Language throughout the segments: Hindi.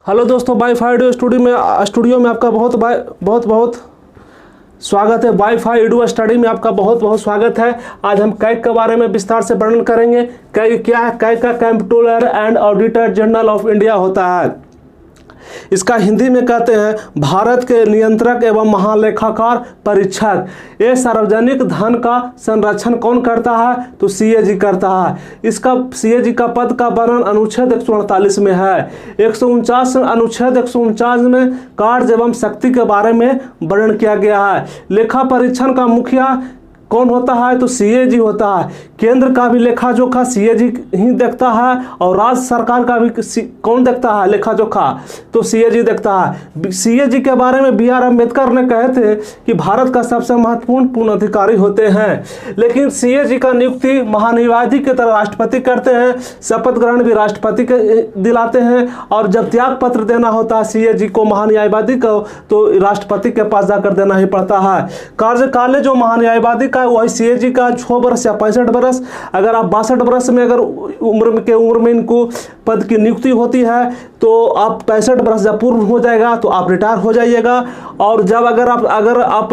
हेलो दोस्तों, वाईफाई स्टूडियो में आपका बहुत स्वागत है। वाईफाई एडु स्टडी में आपका बहुत स्वागत है। आज हम कैग के बारे में विस्तार से वर्णन करेंगे। कैग क्या है? कैग का comptroller and auditor general of India होता है। इसका हिंदी में कहते हैं भारत के नियंत्रक एवं महालेखाकार परीक्षक। ये सार्वजनिक धन का संरक्षण कौन करता है? तो सीएजी करता है। इसका सीएजी का पद का वर्णन अनुच्छेद 148 में है। 149 अनुच्छेद 149 में कार्य एवं शक्ति के बारे में वर्णन किया गया है। लेखा परीक्षण का मुखिया कौन होता है? तो सीएजी होता है। केंद्र का भी लेखा जोखा सीएजी ही देखता है और राज्य सरकार का भी कौन देखता है लेखा जोखा? तो सीएजी देखता है। सीएजी के बारे में बी आर अम्बेडकर ने कहे थे कि भारत का सबसे महत्वपूर्ण अधिकारी होते हैं। लेकिन सीएजी का नियुक्ति महान्यायवादी की तरह राष्ट्रपति करते हैं। शपथ ग्रहण भी राष्ट्रपति के दिलाते हैं और जब त्याग पत्र देना होता है सीएजी को महान्यायवादी को, तो राष्ट्रपति के पास जाकर देना ही पड़ता है। कार्यकाल जो महान्यायवादी का वही सीएजी का 6 वर्ष या 65 वर्ष। अगर आप 62 वर्ष में अगर उम्र में इनको पद की नियुक्ति होती है तो आप 65 वर्ष जब पूर्ण हो जाएगा तो आप रिटायर हो जाइएगा। और जब अगर आप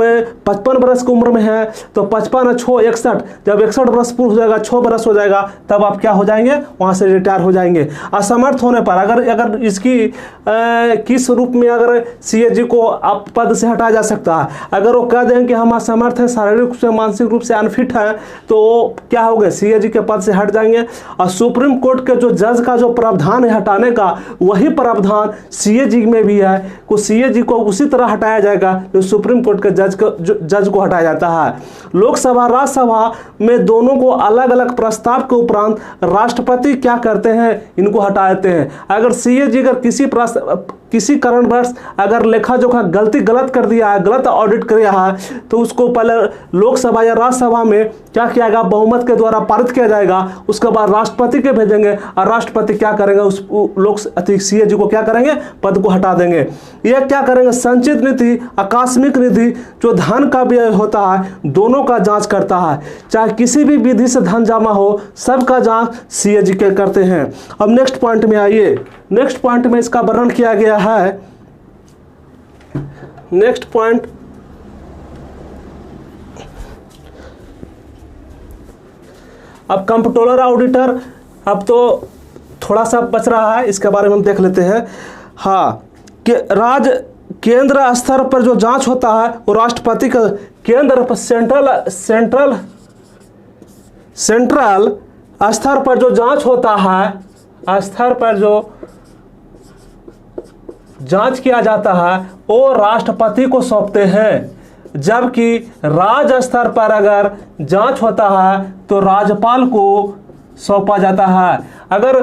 55 वर्ष की उम्र में हैं तो 55 6 61, जब 61 वर्ष पूर्ण हो जाएगा, 6 वर्ष हो जाएगा, तब आप क्या हो जाएंगे? वहां से रिटायर हो जाएंगे। असमर्थ होने पर अगर इसकी किस रूप में अगर सीएजी को आप पद से हटाया जा सकता है? अगर वो कह दें कि हम असमर्थ हैं, शारीरिक रूप से मानसिक रूप से अनफिट है, तो क्या हो गए? सीएजी के पद से हट जाएंगे। और सुप्रीम कोर्ट के जो जज का जो प्रावधान है हटाने का, वही प्रावधान सीएजी में भी है। को सीएजी को उसी तरह हटाया जाएगा जो सुप्रीम कोर्ट के जज को हटाया जाता है। लोकसभा राज्यसभा में दोनों को अलग अलग प्रस्ताव के उपरांत राष्ट्रपति क्या करते हैं? इनको हटा देते हैं। अगर सीएजी अगर किसी कारणवश अगर लेखा जोखा गलत कर दिया है, गलत ऑडिट किया है, तो उसको पहले लोकसभा या राज्यसभा में क्या किया जाएगा? बहुमत के द्वारा पारित किया जाएगा। उसके बाद राष्ट्रपति के भेजेंगे और राष्ट्रपति क्या करेंगे? उस सीएजी को क्या करेंगे? पद को हटा देंगे। ये क्या करेंगे? संचित निधि, आकस्मिक निधि, जो धन का व्यय होता है, दोनों का जांच करता है। चाहे किसी भी विधि से धन जमा हो, सबका जांच सीएजी के करते हैं। अब नेक्स्ट पॉइंट में आइए। नेक्स्ट पॉइंट में इसका वर्णन किया गया है। नेक्स्ट पॉइंट, अब कंप्ट्रोलर ऑडिटर, अब तो थोड़ा सा बच रहा है, इसके बारे में हम देख लेते हैं। हाँ, केंद्र स्तर पर जो जांच होता है वो राष्ट्रपति का, केंद्र पर सेंट्रल स्तर पर जो जांच होता है, स्तर पर जो जांच किया जाता है वो राष्ट्रपति को सौंपते हैं। जबकि राज्य स्तर पर अगर जांच होता है तो राज्यपाल को सौंपा जाता है। अगर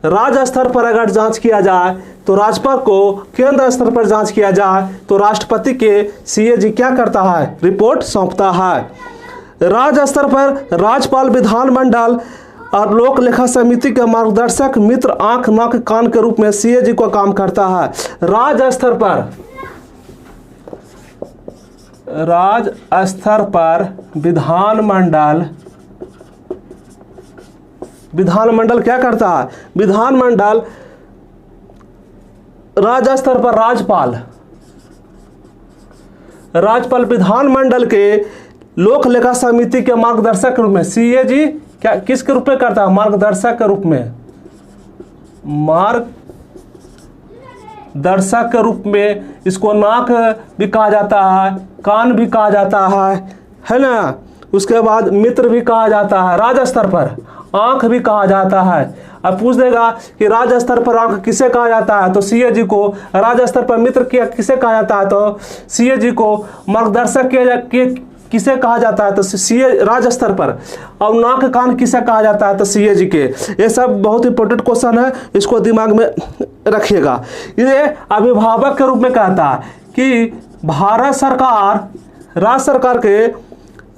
राज्य स्तर पर अगर जांच किया जाए तो राज्यपाल को, केंद्र स्तर पर जांच किया जाए तो राष्ट्रपति के सीएजी क्या करता है? रिपोर्ट सौंपता है। राज्य स्तर पर राज्यपाल विधानमंडल और लोक लेखा समिति के मार्गदर्शक मित्र, आंख नाक कान के रूप में सीएजी को काम करता है। राज्य स्तर पर विधानमंडल क्या करता है? विधानमंडल, राज्य स्तर पर राज्यपाल विधानमंडल के लोक लेखा समिति के मार्गदर्शक के रूप में सीएजी क्या किसके रूप में करता है? मार्गदर्शक के रूप में, मार्गदर्शक के रूप में। इसको नाक भी कहा जाता है, कान भी कहा जाता है ना। उसके बाद मित्र भी कहा जाता है। राज्य स्तर पर आंख भी कहा जाता है। अब पूछ देगा कि राज्य स्तर पर आंख किसे कहा जाता है? तो सीएजी को। राज्य स्तर पर मित्र किसे कहा जाता है? तो सीएजी को। मार्गदर्शक किसे कहा जाता है? तो राज्य स्तर पर। और नाक कान किसे कहा जाता है? तो सीएजी के। ये सब बहुत इंपॉर्टेंट क्वेश्चन है, इसको दिमाग में रखिएगा। ये अभिभावक के रूप में कहता है कि भारत सरकार, राज्य सरकार के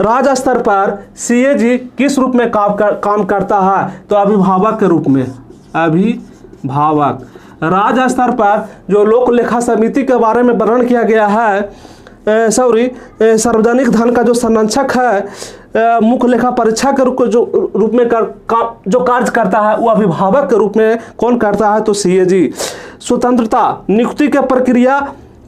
राज्य स्तर पर सीएजी किस रूप में काम करता है? तो अभिभावक के रूप में। अभिभावक। राज्य स्तर पर जो लोक लेखा समिति के बारे में वर्णन किया गया है, सार्वजनिक धन का जो संरक्षक है, मुख्य लेखा परीक्षा के रूप में जो कार्य करता है वो अभिभावक के रूप में कौन करता है? तो सीएजी। स्वतंत्रता, नियुक्ति की प्रक्रिया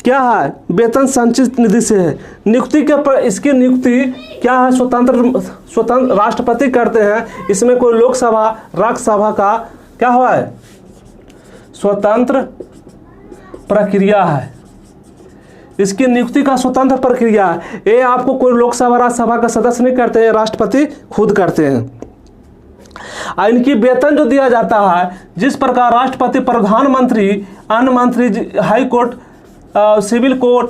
क्या है? वेतन संचित निधि से है। नियुक्ति के इसकी नियुक्ति क्या है? स्वतंत्र राष्ट्रपति करते हैं। इसमें कोई लोकसभा राज्यसभा का क्या हुआ है? स्वतंत्र प्रक्रिया है। इसकी नियुक्ति का स्वतंत्र प्रक्रिया है। ये आपको कोई लोकसभा राज्यसभा का सदस्य नहीं करते हैं, राष्ट्रपति खुद करते हैं। इनकी वेतन जो दिया जाता है, जिस प्रकार राष्ट्रपति प्रधानमंत्री अन्य मंत्री हाई कोर्ट सिविल कोर्ट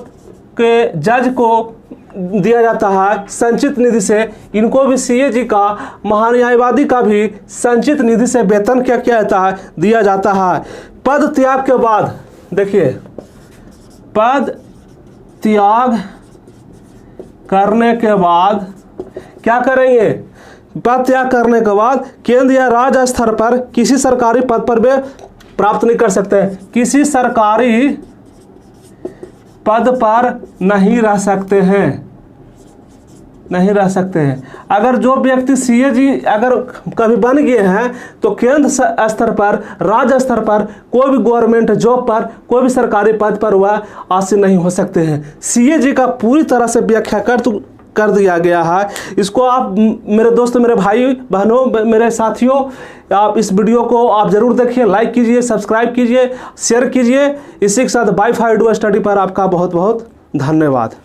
के जज को दिया जाता है संचित निधि से, इनको भी सीए जी का, महान्यायवादी का भी संचित निधि से वेतन क्या किया जाता है? दिया जाता है। पद त्याग के बाद देखिए, पद त्याग करने के बाद क्या करेंगे? पद त्याग करने के बाद केंद्र या राज्य स्तर पर किसी सरकारी पद पर वे प्राप्त नहीं कर सकते, किसी सरकारी पद पर नहीं रह सकते हैं, नहीं रह सकते हैं। अगर जो व्यक्ति सीए जी अगर कभी बन गए हैं तो केंद्र स्तर पर, राज्य स्तर पर कोई भी गवर्नमेंट जॉब पर, कोई भी सरकारी पद पर वह आसीन नहीं हो सकते हैं। सीए जी का पूरी तरह से व्याख्या कर दिया गया है। इसको आप मेरे दोस्त, मेरे भाई बहनों, मेरे साथियों, आप इस वीडियो को आप जरूर देखिए, लाइक कीजिए, सब्सक्राइब कीजिए, शेयर कीजिए। इसी के साथ वाईफाई एडुआ स्टडी पर आपका बहुत बहुत धन्यवाद।